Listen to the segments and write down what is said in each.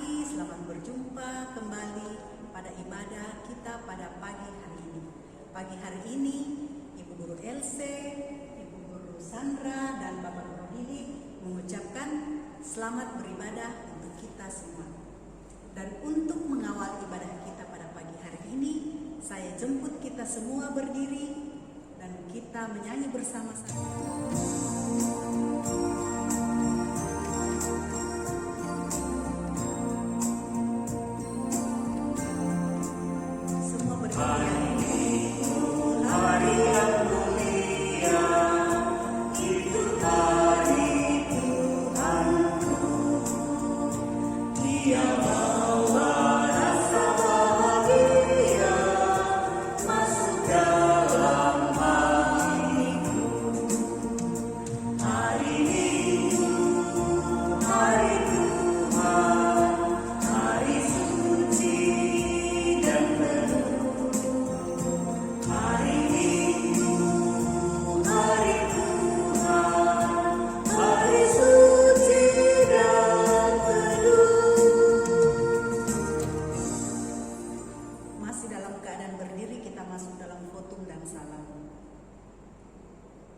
pagi, selamat berjumpa kembali pada ibadah kita pada pagi hari ini. Pagi hari ini, Ibu Guru Else, Ibu Guru Sandra, dan Bapak Guru Didi mengucapkan selamat beribadah untuk kita semua. Dan untuk mengawal ibadah kita pada pagi hari ini, saya jemput kita semua berdiri dan kita menyanyi bersama-sama.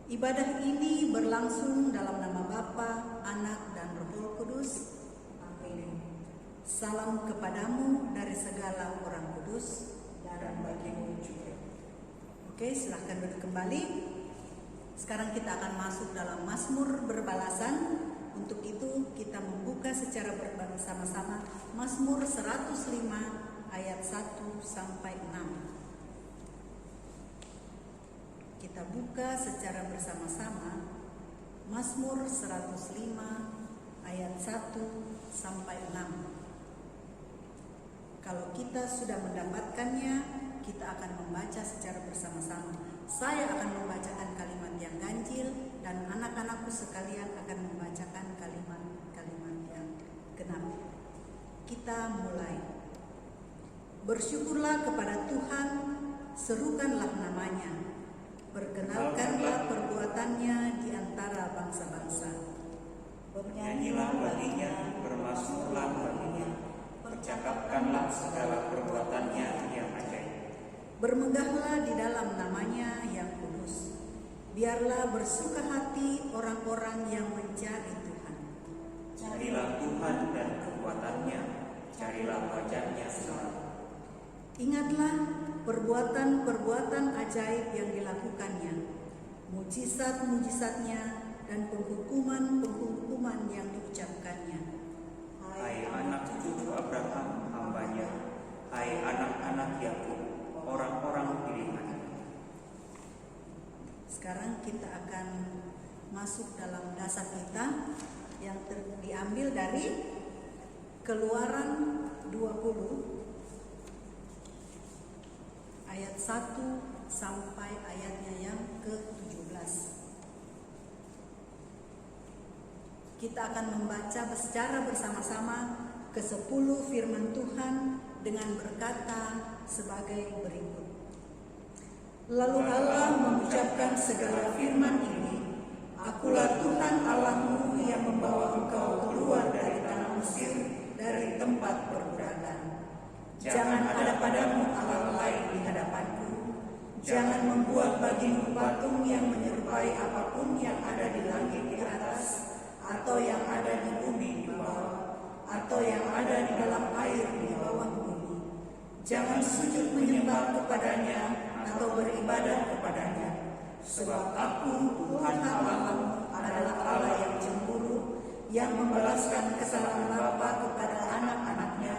Ibadah ini berlangsung dalam nama Bapa, Anak, dan Roh Kudus. Amin. Salam kepadamu dari segala orang kudus dan bagimu juga. Oke, silahkan duduk kembali. Sekarang kita akan masuk dalam Mazmur berbalasan. Untuk itu kita membuka secara bersama-sama Mazmur 105 ayat 1 sampai 6. Kita buka secara bersama-sama Mazmur 105 ayat 1 sampai 6. Kalau kita sudah mendapatkannya, kita akan membaca secara bersama-sama. Saya akan membacakan kalimat yang ganjil dan anak-anakku sekalian akan membacakan kalimat-kalimat yang genap. Kita mulai. Bersyukurlah kepada Tuhan, serukanlah namanya. Perkenalkanlah perbuatannya di antara bangsa-bangsa. Bernyanyilah baginya, bermazmurlah baginya, percakapkanlah segala perbuatannya yang ajaib. Bermegahlah di dalam namanya yang kudus. Biarlah bersuka hati orang-orang yang mencari Tuhan. Carilah Tuhan dan kekuatannya, carilah wajahnya selalu. Ingatlah perbuatan-perbuatan ajaib yang dilakukannya, mujizat-mujizatnya, dan penghukuman-penghukuman yang diucapkannya. Hai anak cucu Abraham hambanya, hai anak-anak Yakub, orang-orang pilihan. Sekarang kita akan masuk dalam dasar kita yang diambil dari Keluaran 20 ayat 1 sampai ayatnya yang ke-17. Kita akan membaca secara bersama-sama ke-10 firman Tuhan dengan berkata sebagai berikut. Lalu Allah mengucapkan segala firman ini, Akulah Tuhan Allahmu yang membawa engkau keluar dari tanah Mesir, dari tempat perbudakan. Jangan ada padamu Allah lain di hadapanku. Jangan membuat bagimu patung yang menyerupai apapun yang ada di langit di atas, atau yang ada di bumi di bawah, atau yang ada di dalam air di bawah bumi. Jangan sujud menyembah kepadanya atau beribadah kepadanya. Sebab aku, Tuhan Allahmu, adalah Allah yang cemburu, yang membalaskan kesalahan bapa kepada anak-anaknya,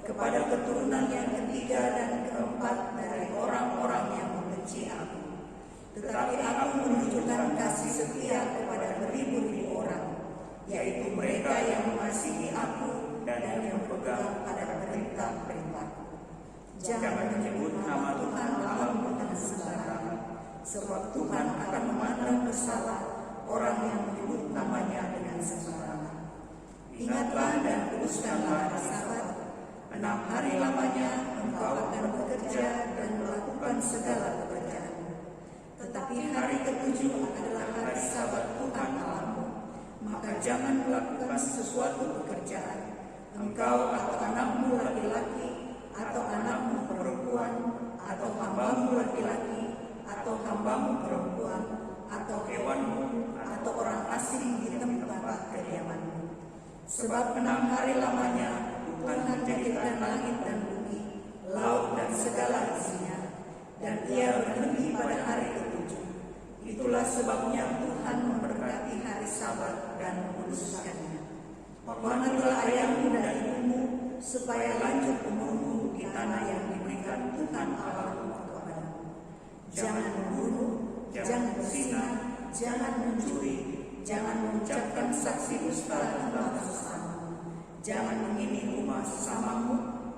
kepada keturunan yang ketiga dan keempat dari orang-orang yang membenci aku. Tetapi aku menunjukkan kasih setia kepada beribu-ribu orang, yaitu mereka yang mengasihi aku dan yang berpegang pada perintah-perintahku. Jangan menyebut nama Tuhan Allahmu dengan sembarangan, sebab Tuhan akan memandang bersalah orang yang menyebut namanya dengan sembarangan. Ingatlah dan kuduskanlah hari Sabat. 6 hari lamanya engkau akan bekerja dan melakukan segala pekerjaanmu. Tetapi hari ke-7 adalah hari Sabat Tuhan Allahmu. Maka jangan melakukan sesuatu pekerjaan, engkau atau anakmu laki-laki atau anakmu perempuan atau hambamu laki-laki atau hambamu perempuan atau hewanmu atau orang asing di tempat kediamanmu. Sebab 6 hari lamanya Tuhan menjadikan langit dan bumi, laut dan segala isinya, dan Ia berhenti pada hari ke-7. Itulah sebabnya Tuhan memberkati hari Sabat dan menguduskannya. Hormatilah ayahmu dan ibumu, supaya lanjut umurmu di tanah yang diberikan Tuhan Allahmu kepadamu. Jangan membunuh, jangan berzina, jangan mencuri, jangan mengucapkan saksi dusta tentang sesamamu, jangan mengingini rumah sesamamu,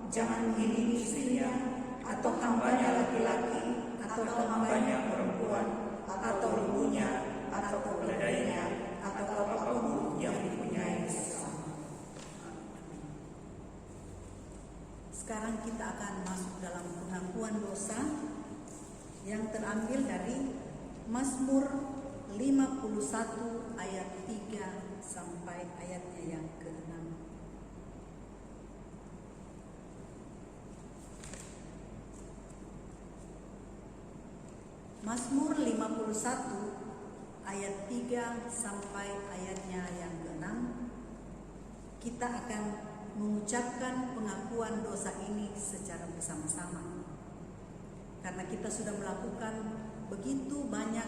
jangan mengingini istrinya, atau hambanya laki-laki, atau hambanya perempuan, atau ibunya, atau keledainya, atau apapun yang dipunyai sesama. Sekarang kita akan masuk dalam pengakuan dosa yang terambil dari Mazmur 51 ayat 3 sampai ayatnya yang ke-6. Mazmur 51 ayat 3 sampai ayatnya yang ke-6. Kita akan mengucapkan pengakuan dosa ini secara bersama-sama. Karena kita sudah melakukan begitu banyak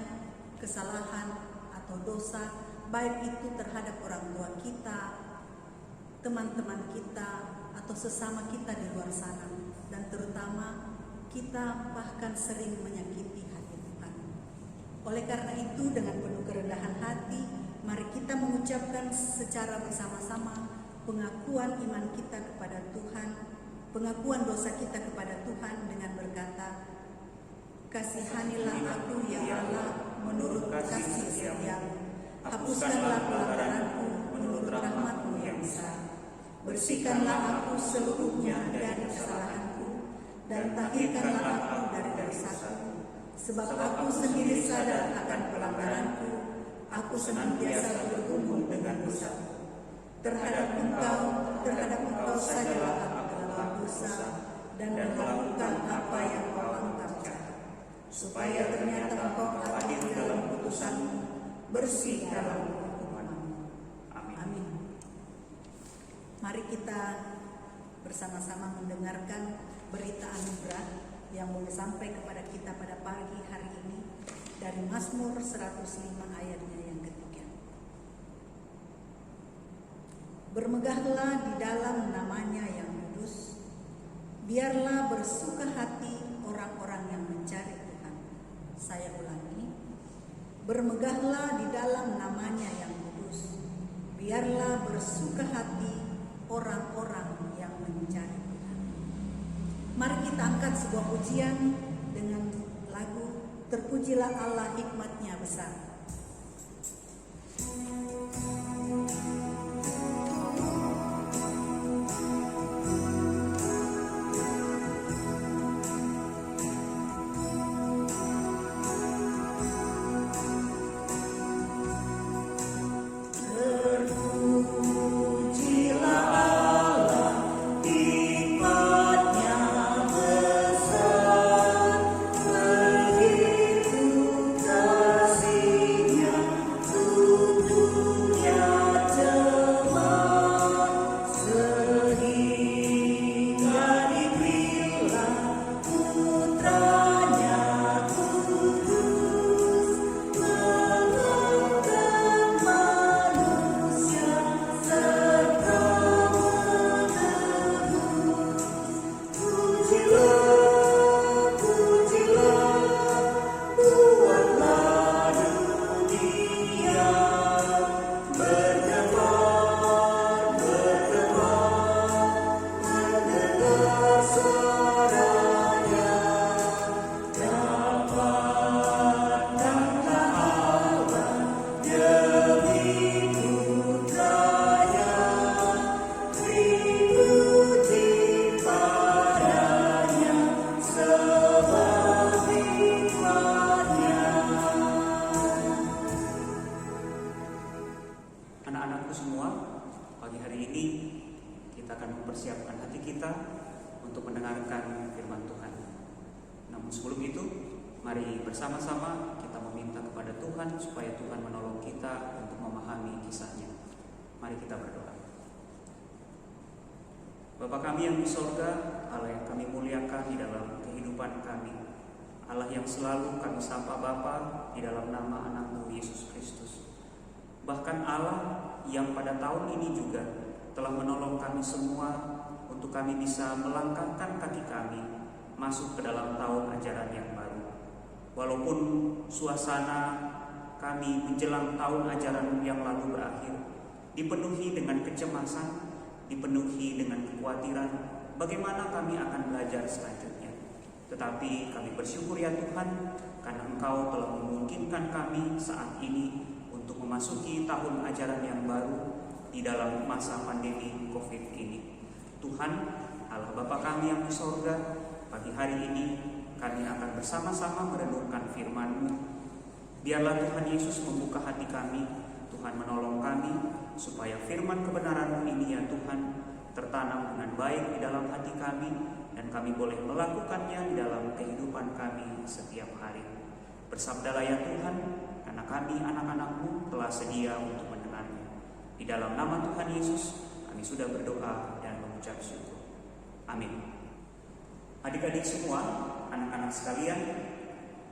kesalahan atau dosa, baik itu terhadap orang tua kita, teman-teman kita, atau sesama kita di luar sana. Dan terutama kita bahkan sering menyakiti hati Tuhan. Oleh karena itu, dengan penuh kerendahan hati, mari kita mengucapkan secara bersama-sama pengakuan iman kita kepada Tuhan, pengakuan dosa kita kepada Tuhan dengan berkata, kasihanilah aku ya Allah menurut kasih setiamu, hapuskanlah pelanggaranku menurut rahmat-Mu yang besar, bersihkanlah aku seluruhnya dari kesalahanku, dan tahirkanlah aku dari dosaku, sebab aku sendiri sadar akan pelanggaranku, aku senantiasa bergumul dengan dosaku. Terhadap engkau sajalah aku telah dosa dan melakukan apa yang Kau anggap jahat, supaya ternyata Engkau adil dalam putusan-Mu, bersih dalam hukuman-Mu. Amin. Mari kita bersama-sama mendengarkan berita anugerah yang boleh sampai kepada kita pada pagi hari ini dari Mazmur 105 ayatnya yang ketiga. Bermegahlah di dalam namanya yang kudus, biarlah bersuka hati orang-orang yang mencari Tuhan. Saya ulangi, bermegahlah di dalam namanya yang kudus, biarlah bersuka hati orang-orang yang mencari Tuhan. Mari kita angkat sebuah pujian dengan lagu Terpujilah Allah hikmat-Nya besar. Kasih Namun sebelum itu, mari bersama-sama kita meminta kepada Tuhan supaya Tuhan menolong kita untuk memahami kisahnya. Mari kita berdoa. Bapa kami yang di sorga, Allah yang kami muliakan di dalam kehidupan kami, Allah yang selalu kami sapa Bapa di dalam nama anak-Mu Yesus Kristus. Bahkan Allah yang pada tahun ini juga telah menolong kami semua untuk kami bisa melangkahkan kaki kami masuk ke dalam tahun ajaran yang baru. Walaupun suasana kami menjelang tahun ajaran yang lalu berakhir dipenuhi dengan kecemasan, dipenuhi dengan kekhawatiran bagaimana kami akan belajar selanjutnya. Tetapi kami bersyukur ya Tuhan, karena Engkau telah memungkinkan kami saat ini untuk memasuki tahun ajaran yang baru di dalam masa pandemi COVID ini. Tuhan, Allah Bapa kami yang di sorga, pagi hari ini kami akan bersama-sama merenungkan firman-Mu. Biarlah Tuhan Yesus membuka hati kami, Tuhan menolong kami, supaya firman kebenaran-Mu ini ya Tuhan tertanam dengan baik di dalam hati kami, dan kami boleh melakukannya di dalam kehidupan kami setiap hari. Bersabdalah ya Tuhan, karena kami anak-anak-Mu telah sedia untuk mendengarnya. Di dalam nama Tuhan Yesus kami sudah berdoa dan mengucap syukur. Amin. Adik-adik semua, anak-anak sekalian,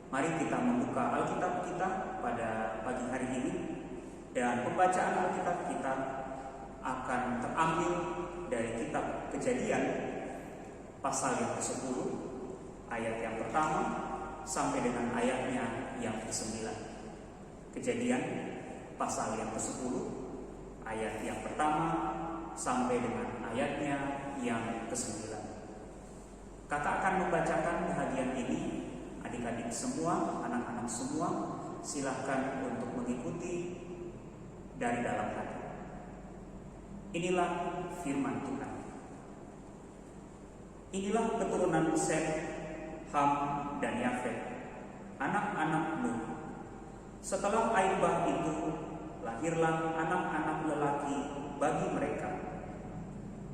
mari kita membuka Alkitab kita pada pagi hari ini. Dan pembacaan Alkitab kita akan terambil dari kitab Kejadian pasal yang ke-10, ayat yang pertama sampai dengan ayatnya yang ke-9. Kejadian pasal yang ke-10, ayat yang pertama sampai dengan ayatnya yang ke-9. Kakak akan membacakan bahagian ini. Adik-adik semua, anak-anak semua, silahkan untuk mengikuti dari dalam hati. Inilah firman Tuhan. Inilah keturunan Sem, Ham, dan Yafet, anak-anak Nuh. Setelah air bah itu, lahirlah anak-anak lelaki bagi mereka.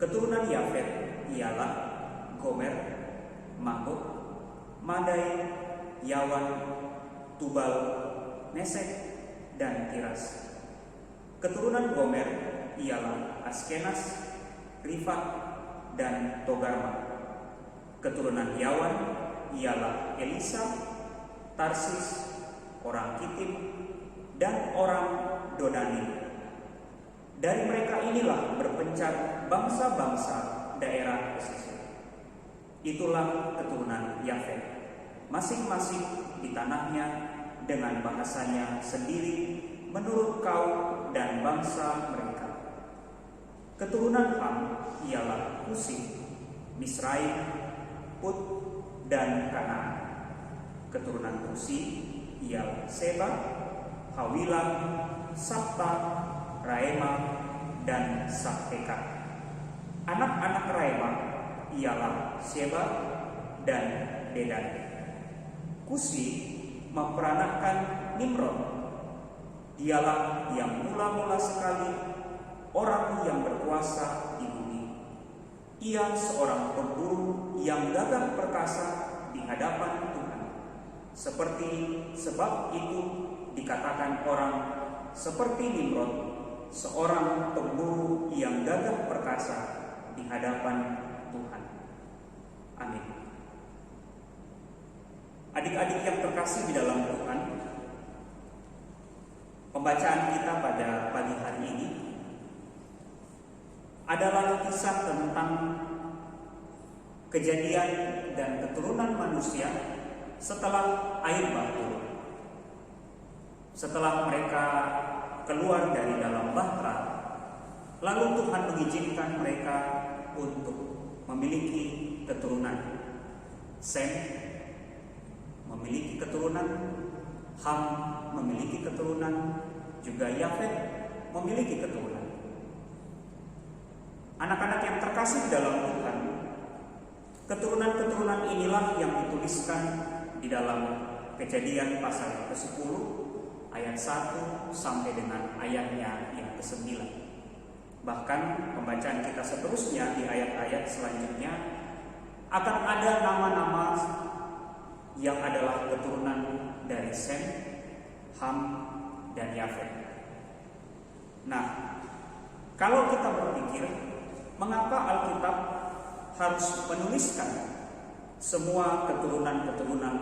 Keturunan Yafet ialah Gomer, Magog, Madai, Yawan, Tubal, Mesek, dan Tiras. Keturunan Gomer ialah Askenas, Rifat, dan Togarma. Keturunan Yawan ialah Elisa, Tarsis, orang Kitim, dan orang Dodani. Dari mereka inilah berpencar bangsa-bangsa daerah pesisir. Itulah keturunan Yafet, masing-masing di tanahnya dengan bahasanya sendiri menurut kaum dan bangsa mereka. Keturunan Ham ialah Kusi, Misraim, Put, dan Kanaan. Keturunan Kusi ialah Seba, Hawilah, Sabta, Raema, dan Sabteka. Anak-anak Raema ialah Seba dan Dedan. Kusi memperanakkan Nimrod. Dialah yang mula-mula sekali orang yang berkuasa di bumi. Ia seorang pemburu yang gagah perkasa di hadapan Tuhan. Seperti sebab itu dikatakan orang seperti Nimrod, seorang pemburu yang gagah perkasa di hadapan Tuhan. Amin. Adik-adik yang terkasih di dalam Tuhan, pembacaan kita pada pagi hari ini adalah kisah tentang kejadian dan keturunan manusia setelah air bah turun. Setelah mereka keluar dari dalam bahtera, lalu Tuhan mengizinkan mereka untuk memiliki keturunan. Sem memiliki keturunan, Ham memiliki keturunan, juga Yafet memiliki keturunan. Anak-anak yang terkasih dalam Tuhan, keturunan-keturunan inilah yang dituliskan di dalam Kejadian pasal yang ke-10 ayat 1 sampai dengan ayatnya yang ke-9. Bahkan pembacaan kita seterusnya di ayat-ayat selanjutnya akan ada nama-nama yang adalah keturunan dari Sem, Ham, dan Yafet. Nah, kalau kita berpikir, mengapa Alkitab harus menuliskan semua keturunan-keturunan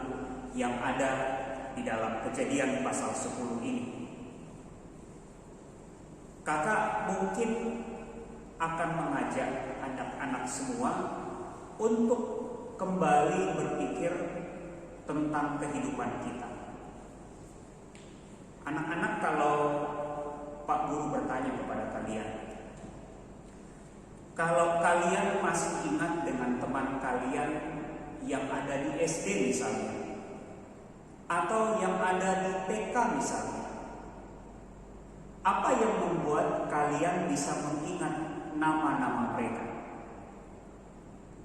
yang ada di dalam Kejadian pasal 10 ini? Kakak mungkin akan mengajak anak-anak semua untuk kembali berpikir tentang kehidupan kita. Anak-anak, kalau Pak Guru bertanya kepada kalian, kalau kalian masih ingat dengan teman kalian yang ada di SD misalnya, atau yang ada di TK misalnya, apa yang membuat kalian bisa mengingat nama-nama mereka?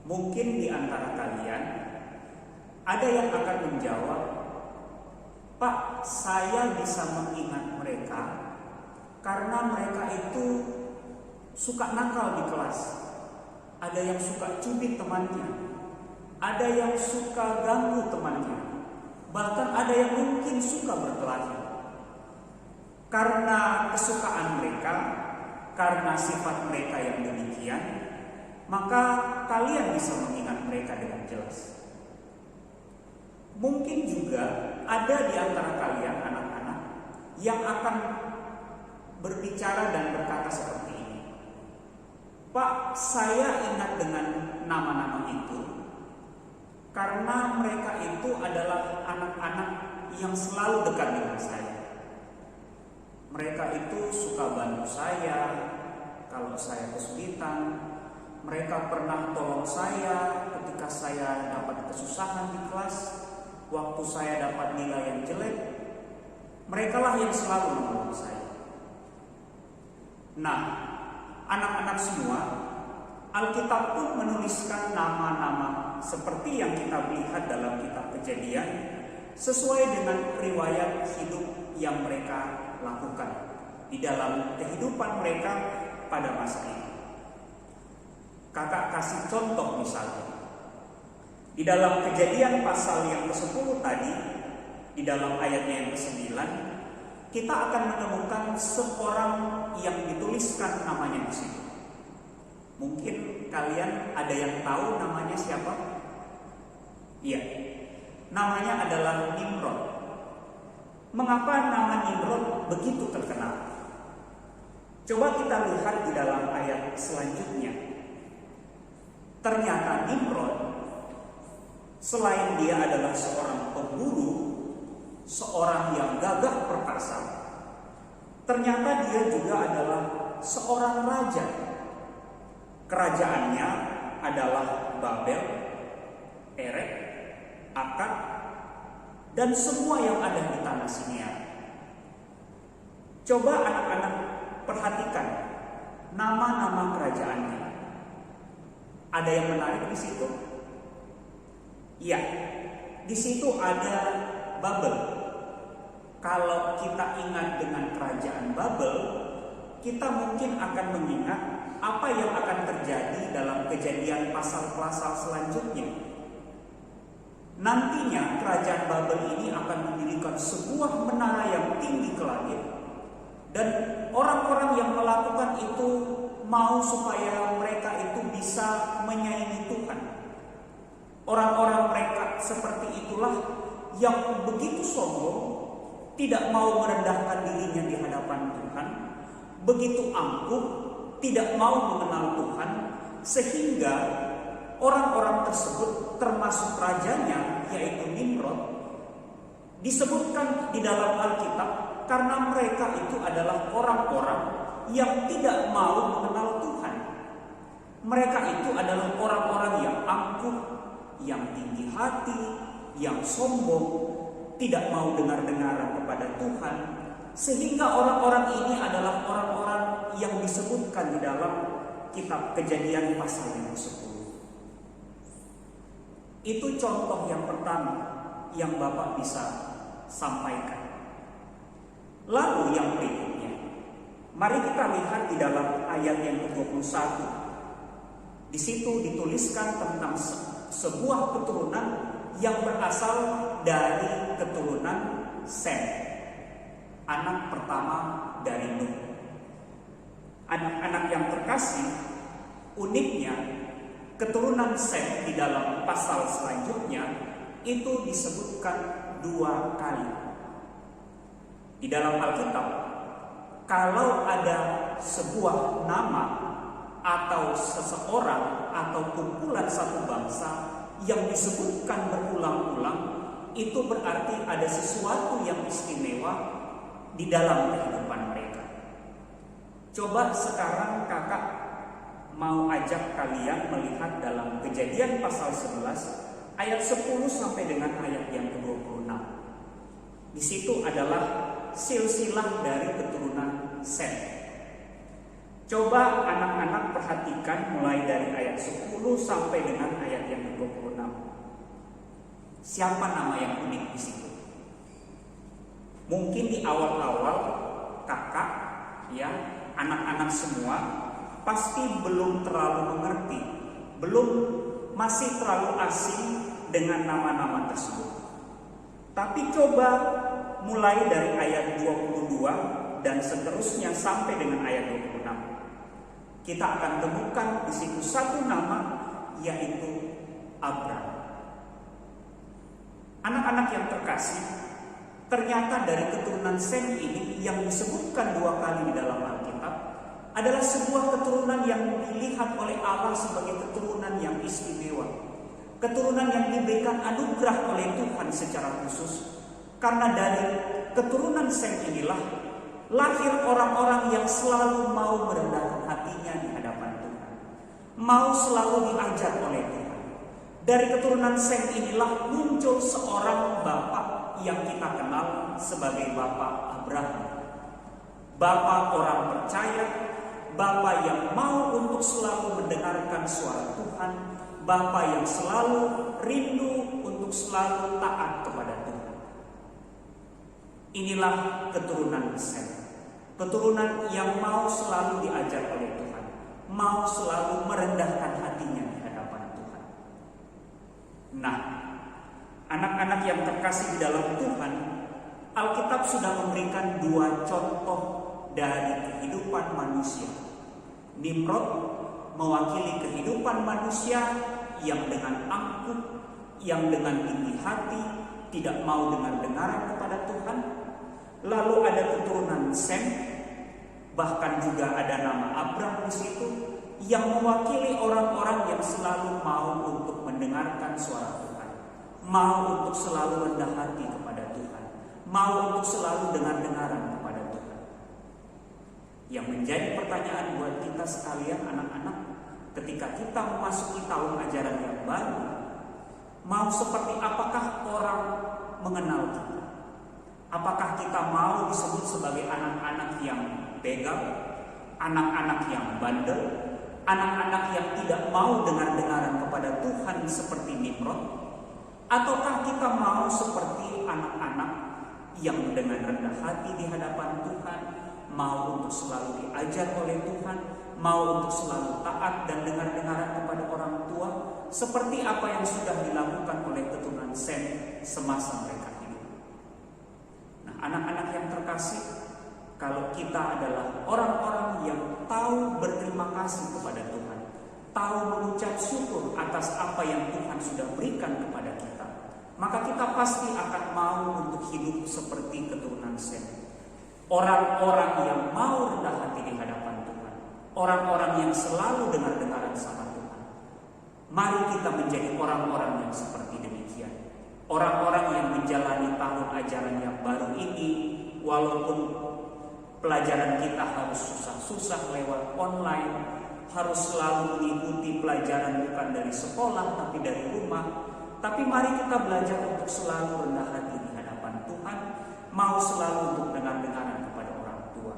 Mungkin di antara kalian ada yang akan menjawab, Pak, saya bisa mengingat mereka karena mereka itu suka nakal di kelas. Ada yang suka cubit temannya, ada yang suka ganggu temannya, bahkan ada yang mungkin suka berkelahi. Karena kesukaan mereka, karena sifat mereka yang demikian, maka kalian bisa mengingat mereka dengan jelas. Mungkin juga ada di antara kalian anak-anak yang akan berbicara dan berkata seperti ini, Pak, saya ingat dengan nama-nama itu karena mereka itu adalah anak-anak yang selalu dekat dengan saya. Mereka itu suka bantu saya kalau saya kesulitan. Mereka pernah tolong saya ketika saya dapat kesusahan di kelas, waktu saya dapat nilai yang jelek. Merekalah yang selalu menolong saya. Nah, anak-anak semua, Alkitab pun menuliskan nama-nama seperti yang kita lihat dalam kitab Kejadian, sesuai dengan riwayat hidup yang mereka lakukan di dalam kehidupan mereka pada masa ini. Kakak kasih contoh misalnya, di dalam Kejadian pasal yang ke-10 tadi, di dalam ayatnya yang ke-9, kita akan menemukan seorang yang dituliskan namanya di situ. Mungkin kalian ada yang tahu namanya siapa? Iya, namanya adalah Nimrod. Mengapa nama Nimrod begitu terkenal? Coba kita lihat di dalam ayat selanjutnya. Ternyata Nimrod, selain dia adalah seorang pemburu, seorang yang gagah perkasa, ternyata dia juga adalah seorang raja. Kerajaannya adalah Babel, Erek, Akkad, dan semua yang ada di tanah Sinear. Coba anak-anak perhatikan nama-nama kerajaannya. Ada yang menarik di situ? Iya, di situ ada Babel. Kalau kita ingat dengan kerajaan Babel, kita mungkin akan mengingat apa yang akan terjadi dalam Kejadian pasal-pasal selanjutnya. Nantinya kerajaan Babel ini akan mendirikan sebuah menara yang tinggi ke langit, dan orang-orang yang melakukan itu mau supaya mereka itu bisa menyaingi Tuhan. Orang-orang mereka seperti itulah yang begitu sombong, tidak mau merendahkan dirinya di hadapan Tuhan, begitu angkuh, tidak mau mengenal Tuhan, sehingga orang-orang tersebut termasuk rajanya yaitu Nimrod disebutkan di dalam Alkitab karena mereka itu adalah orang-orang yang tidak mau mengenal Tuhan. Mereka itu adalah orang-orang yang angkuh, yang tinggi hati, yang sombong, tidak mau dengar-dengaran kepada Tuhan, sehingga orang-orang ini adalah orang-orang yang disebutkan di dalam kitab Kejadian pasal yang ke-10. Itu contoh yang pertama yang Bapak bisa sampaikan. Lalu yang berikutnya, mari kita lihat di dalam ayat yang ke-21. Di situ dituliskan tentang sebuah keturunan yang berasal dari keturunan Sem, anak pertama dari Nuh. Anak-anak yang terkasih, uniknya keturunan Sem di dalam pasal selanjutnya itu disebutkan 2 kali. Di dalam Alkitab, kalau ada sebuah nama atau seseorang atau kumpulan satu bangsa yang disebutkan berulang-ulang, itu berarti ada sesuatu yang istimewa di dalam kehidupan mereka. Coba sekarang kakak mau ajak kalian melihat dalam Kejadian pasal 11 ayat 10 sampai dengan ayat yang ke-26. Di situ adalah silsilah dari keturunan Sem. Coba anak-anak perhatikan mulai dari ayat 10 sampai dengan ayat yang ke-26. Siapa nama yang unik di situ? Mungkin di awal-awal kakak, ya, anak-anak semua pasti belum terlalu mengerti, masih terlalu asing dengan nama-nama tersebut. Tapi coba mulai dari ayat 22 dan seterusnya sampai dengan ayat 26. Kita akan temukan di situ satu nama, yaitu Abram. Anak-anak yang terkasih, ternyata dari keturunan Sem ini yang disebutkan 2 kali di dalam Alkitab adalah sebuah keturunan yang dilihat oleh Allah sebagai keturunan yang istimewa, keturunan yang diberikan anugerah oleh Tuhan secara khusus. Karena dari keturunan Sem inilah lahir orang-orang yang selalu mau merendahkan hatinya di hadapan Tuhan, mau selalu diajar oleh Tuhan. Dari keturunan Sem inilah muncul seorang bapak yang kita kenal sebagai Bapak Abraham. Bapak orang percaya, bapak yang mau untuk selalu mendengarkan suara Tuhan, bapak yang selalu rindu untuk selalu taat kepada Tuhan. Inilah keturunan Sem, keturunan yang mau selalu diajar oleh Tuhan, mau selalu merendahkan hatinya di hadapan Tuhan. Nah, anak-anak yang terkasih di dalam Tuhan, Alkitab sudah memberikan 2 contoh dari kehidupan manusia. Nimrod mewakili kehidupan manusia yang dengan angkuh, yang dengan tinggi hati, tidak mau dengar-dengaran kepada Tuhan. Lalu ada keturunan Sem, bahkan juga ada nama Abram di situ, yang mewakili orang-orang yang selalu mau untuk mendengarkan suara Tuhan, mau untuk selalu rendah hati kepada Tuhan, mau untuk selalu dengar-dengaran kepada Tuhan. Yang menjadi pertanyaan buat kita sekalian anak-anak, ketika kita memasuki tahun ajaran yang baru, mau seperti apakah orang mengenal kita? Apakah kita mau disebut sebagai anak-anak yang begal, anak-anak yang bandel, anak-anak yang tidak mau dengar-dengaran kepada Tuhan seperti Nimrod? Ataukah kita mau seperti anak-anak yang dengan rendah hati di hadapan Tuhan, mau untuk selalu diajar oleh Tuhan, mau untuk selalu taat dan dengar-dengaran kepada orang tua, seperti apa yang sudah dilakukan oleh keturunan Sem semasa mereka hidup? Nah, anak-anak yang terkasih, kalau kita adalah orang-orang yang tahu berterima kasih kepada Tuhan, tahu mengucap syukur atas apa yang Tuhan sudah berikan kepada kita, maka kita pasti akan mau untuk hidup seperti keturunan Sem. Orang-orang yang mau rendah hati di hadapan Tuhan, orang-orang yang selalu dengar-dengaran sama Tuhan. Mari kita menjadi orang-orang yang seperti demikian. Orang-orang yang menjalani tahun ajaran yang baru ini, walaupun pelajaran kita harus susah-susah lewat online, harus selalu mengikuti pelajaran bukan dari sekolah tapi dari rumah, tapi mari kita belajar untuk selalu rendah hati di hadapan Tuhan, mau selalu untuk dengar-dengaran kepada orang tua.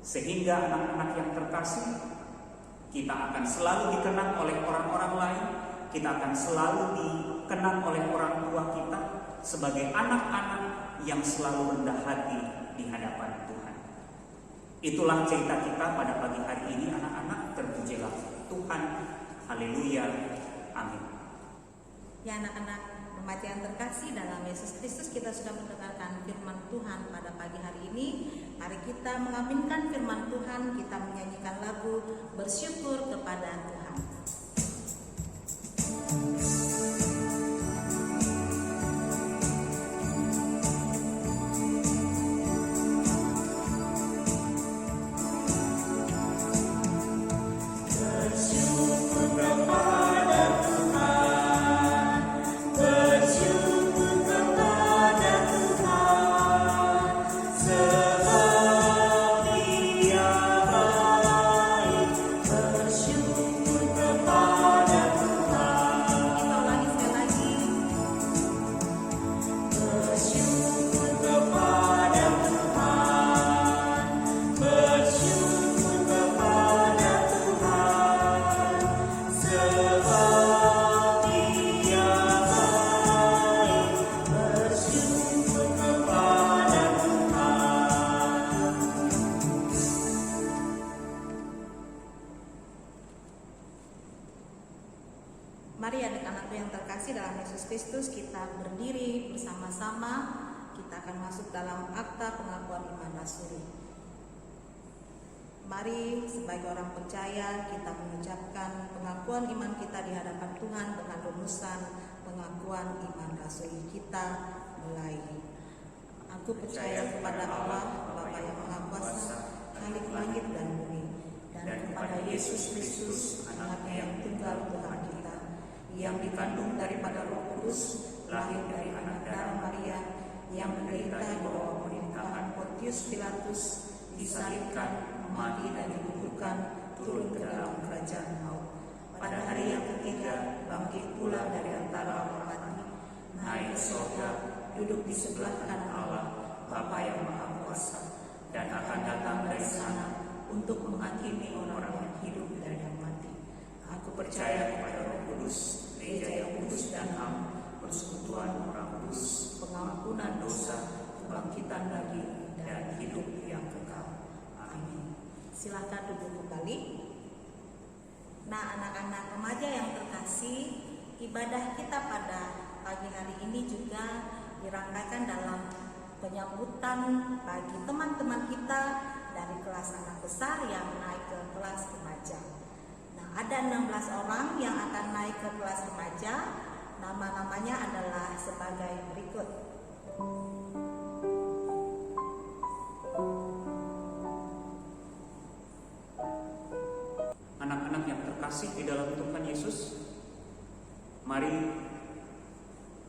Sehingga anak-anak yang terkasih, kita akan selalu dikenang oleh orang-orang lain, kita akan selalu dikenang oleh orang tua kita sebagai anak-anak yang selalu rendah hati di hadapan Tuhan. Itulah cerita kita pada pagi hari ini anak-anak. Terpujilah Tuhan. Haleluya. Amin. Ya anak-anak remaja yang terkasih dalam Yesus Kristus, kita sudah mendengarkan firman Tuhan pada pagi hari ini. Mari kita mengaminkan firman Tuhan, kita menyanyikan lagu bersyukur kepada Tuhan. Mari anak-anakku yang terkasih dalam Yesus Kristus, kita berdiri bersama-sama. Kita akan masuk dalam akta pengakuan iman rasuli. Mari sebagai orang percaya kita mengucapkan pengakuan iman kita di hadapan Tuhan dengan rumusan pengakuan iman rasuli kita mulai. Aku percaya kepada Allah Bapa yang Maha Kuasa, Khalik langit dan bumi, dan kepada Yesus Kristus, Anaknya yang tunggal Tuhan kita, yang dikandung daripada Roh Kudus, lahir dari anak darah Maria, yang menderita di bawah pemerintahan Pontius Pilatus, disalibkan, mati dan dikuburkan, turun ke dalam kerajaan maut. Pada hari yang ketiga, bangkit pula dari antara orang mati, naik ke surga, duduk di sebelah kanan Allah, Bapa yang Maha Kuasa, dan akan datang dari sana untuk menghakimi orang yang hidup dan yang mati. Aku percaya kepada Roh Kudus, Gereja yang kudus dan am, persekutuan orang kudus, pengampunan dosa, kebangkitan lagi, dan hidup yang kekal. Amin. Silakan duduk kembali. Nah, anak-anak remaja yang terkasih, ibadah kita pada pagi hari ini juga dirangkaikan dalam penyambutan bagi teman-teman kita dari kelas anak besar yang naik ke kelas remaja. Ada 16 orang yang akan naik ke kelas remaja. Nama-namanya adalah sebagai berikut. Anak-anak yang terkasih di dalam Tuhan Yesus, mari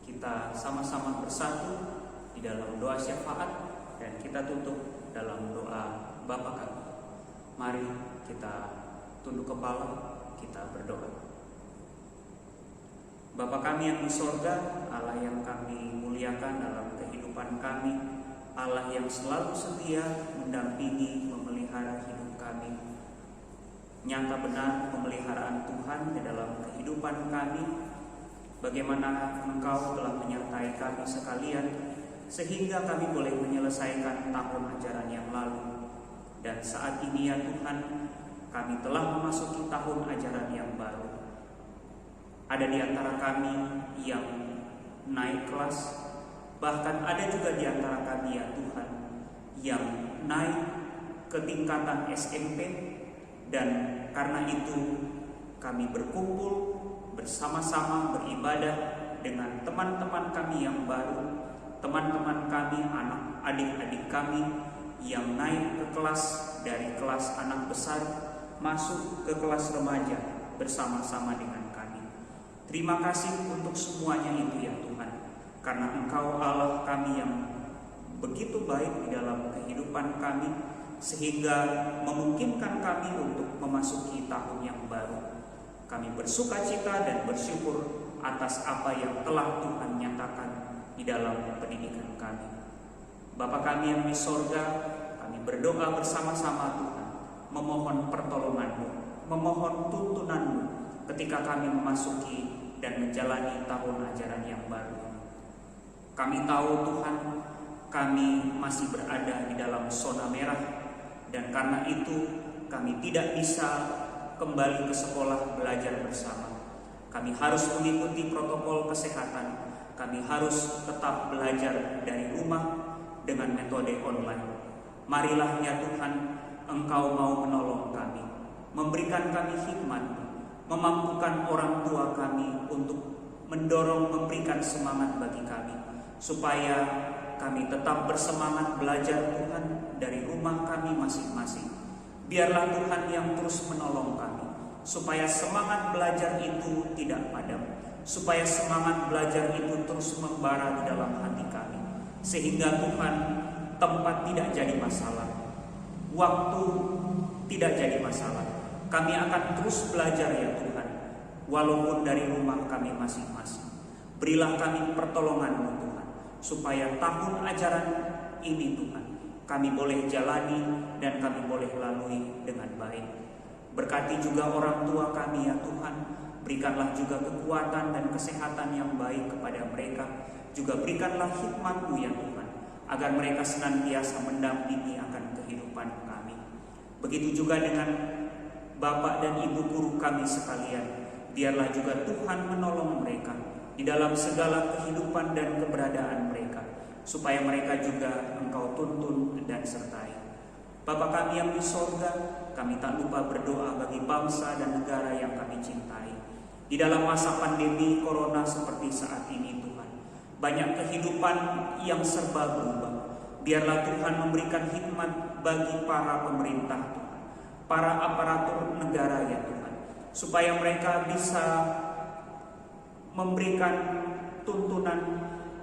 kita sama-sama bersatu di dalam doa syafaat dan kita tutup dalam doa Bapa Kami. Mari kita tunduk kepala, kita berdoa. Bapa kami yang di sorga, Allah yang kami muliakan dalam kehidupan kami, Allah yang selalu setia mendampingi, memelihara hidup kami. Nyata benar pemeliharaan Tuhan di dalam kehidupan kami, bagaimana Engkau telah menyertai kami sekalian, sehingga kami boleh menyelesaikan tahun ajaran yang lalu. Dan saat ini ya Tuhan, kami telah memasuki tahun ajaran yang baru. Ada di antara kami yang naik kelas, bahkan ada juga di antara kami ya Tuhan yang naik ke tingkatan SMP, dan karena itu kami berkumpul bersama-sama beribadah dengan teman-teman kami yang baru, teman-teman kami, anak adik-adik kami yang naik ke kelas dari kelas anak besar masuk ke kelas remaja bersama-sama dengan kami. Terima kasih untuk semuanya itu ya Tuhan, karena Engkau Allah kami yang begitu baik di dalam kehidupan kami, sehingga memungkinkan kami untuk memasuki tahun yang baru. Kami bersuka cita dan bersyukur atas apa yang telah Tuhan nyatakan di dalam pendidikan kami. Bapa kami yang di sorga, kami berdoa bersama-sama Tuhan, memohon pertolongan-Mu, memohon tuntunan-Mu ketika kami memasuki dan menjalani tahun ajaran yang baru. Kami tahu Tuhan, kami masih berada di dalam zona merah, dan karena itu kami tidak bisa kembali ke sekolah belajar bersama. Kami harus mengikuti protokol kesehatan. Kami harus tetap belajar dari rumah dengan metode online. Marilah ya Tuhan, Engkau mau menolong kami, memberikan kami hikmat, memampukan orang tua kami untuk mendorong, memberikan semangat bagi kami, supaya kami tetap bersemangat belajar Tuhan dari rumah kami masing-masing. Biarlah Tuhan yang terus menolong kami, supaya semangat belajar itu tidak padam, supaya semangat belajar itu terus membara di dalam hati kami, sehingga Tuhan, tempat tidak jadi masalah, waktu tidak jadi masalah. Kami akan terus belajar ya Tuhan, walaupun dari rumah kami masing-masing. Berilah kami pertolongan-Mu Tuhan, supaya tahun ajaran ini Tuhan, kami boleh jalani dan kami boleh lalui dengan baik. Berkati juga orang tua kami ya Tuhan, berikanlah juga kekuatan dan kesehatan yang baik kepada mereka. Juga berikanlah hikmat-Mu ya Tuhan, agar mereka senantiasa mendampingi akan kehidupan kami. Begitu juga dengan Bapak dan Ibu guru kami sekalian. Biarlah juga Tuhan menolong mereka di dalam segala kehidupan dan keberadaan mereka, supaya mereka juga Engkau tuntun dan sertai. Bapa kami yang di sorga, kami tak lupa berdoa bagi bangsa dan negara yang kami cintai. Di dalam masa pandemi corona seperti saat ini Tuhan, banyak kehidupan yang serba berubah. Biarlah Tuhan memberikan hikmat bagi para pemerintah Tuhan, para aparatur negara ya Tuhan, supaya mereka bisa memberikan tuntunan,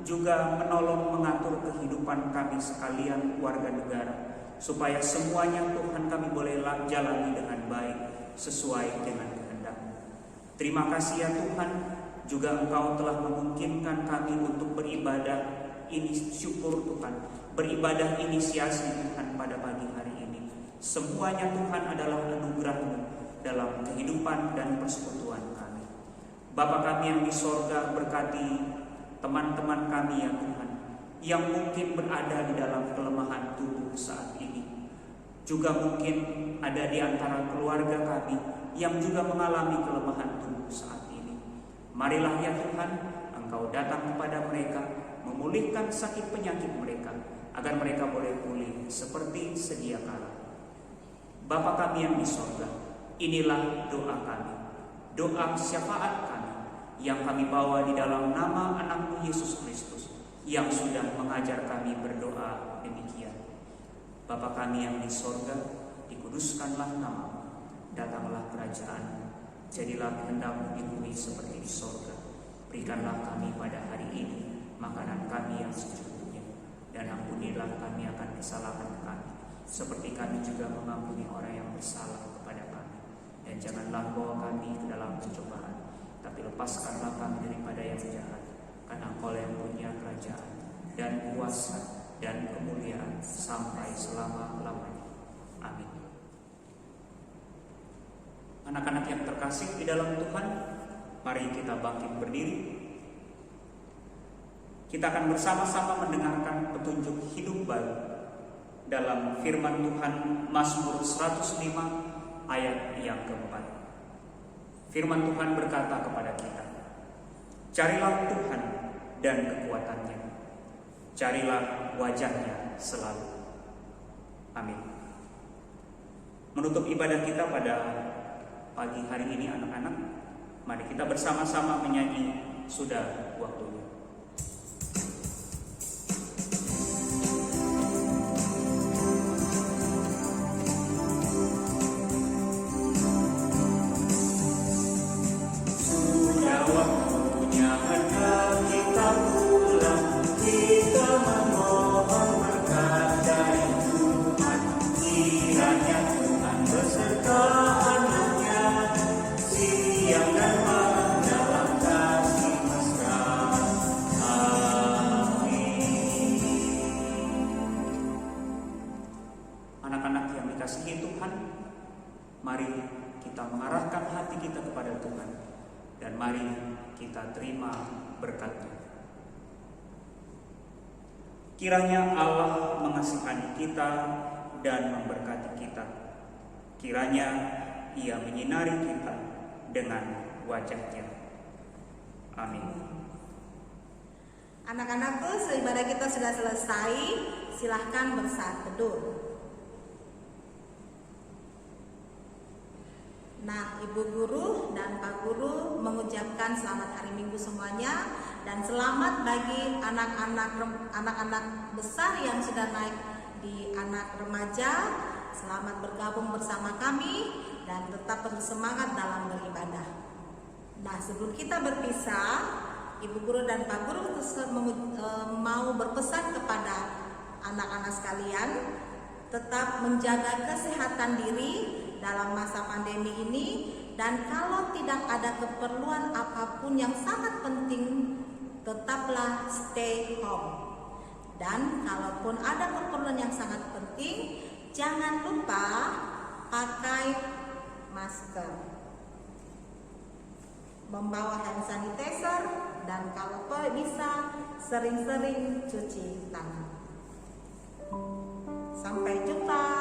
juga menolong mengatur kehidupan kami sekalian warga negara, supaya semuanya Tuhan kami boleh jalani dengan baik sesuai dengan kehendak-Mu. Terima kasih ya Tuhan, juga Engkau telah memungkinkan kami untuk beribadah ini, syukur Tuhan, beribadah inisiasi Tuhan pada pagi hari ini. Semuanya Tuhan adalah anugerah-Mu dalam kehidupan dan persekutuan kami. Bapa kami yang di sorga, berkati teman-teman kami ya Tuhan, yang mungkin berada di dalam kelemahan tubuh saat ini. Juga mungkin ada di antara keluarga kami yang juga mengalami kelemahan tubuh saat ini. Marilah ya Tuhan, Engkau datang kepada mereka, memulihkan sakit penyakit mereka, agar mereka boleh pulih seperti sedia kala. Bapa kami yang di sorga, inilah doa kami, doa syafaat kami, yang kami bawa di dalam nama anak-Mu Yesus Kristus, yang sudah mengajar kami berdoa demikian. Bapa kami yang di sorga, dikuduskanlah nama-Mu, datanglah kerajaan-Mu, jadilah kehendak-Mu di bumi seperti di sorga. Berikanlah kami pada hari ini makanan kami yang secukupnya, dan ampunilah kami akan kesalahan kami, seperti kami juga mengampuni orang yang bersalah kepada kami. Dan janganlah bawa kami ke dalam pencobaan, tapi lepaskanlah kami daripada yang jahat, karena Engkau yang punya kerajaan dan kuasa dan kemuliaan sampai selama-lamanya. Amin. Anak-anak yang terkasih di dalam Tuhan, mari kita bangkit berdiri. Kita akan bersama-sama mendengarkan petunjuk hidup baru dalam firman Tuhan Mazmur 105 ayat yang keempat. Firman Tuhan berkata kepada kita, carilah Tuhan dan kekuatannya, carilah wajahnya selalu. Amin. Menutup ibadah kita pada pagi hari ini anak-anak, mari kita bersama-sama menyanyi Sudah Waktunya. Mari kita mengarahkan hati kita kepada Tuhan, dan mari kita terima berkat-Nya. Kiranya Allah mengasihani kita dan memberkati kita. Kiranya Ia menyinari kita dengan wajah-Nya. Amin. Anak-anakku, seibadah kita sudah selesai, silahkan bersaat teduh. Nah, Ibu Guru dan Pak Guru mengucapkan selamat hari Minggu semuanya dan selamat bagi anak-anak besar yang sudah naik di anak remaja. Selamat bergabung bersama kami dan tetap bersemangat dalam beribadah. Nah, sebelum kita berpisah, Ibu Guru dan Pak Guru mau berpesan kepada anak-anak sekalian, tetap menjaga kesehatan diri dalam masa pandemi ini, dan kalau tidak ada keperluan apapun yang sangat penting, tetaplah stay home. Dan kalaupun ada keperluan yang sangat penting, jangan lupa pakai masker, membawa hand sanitizer, dan kalau bisa sering-sering cuci tangan. Sampai jumpa.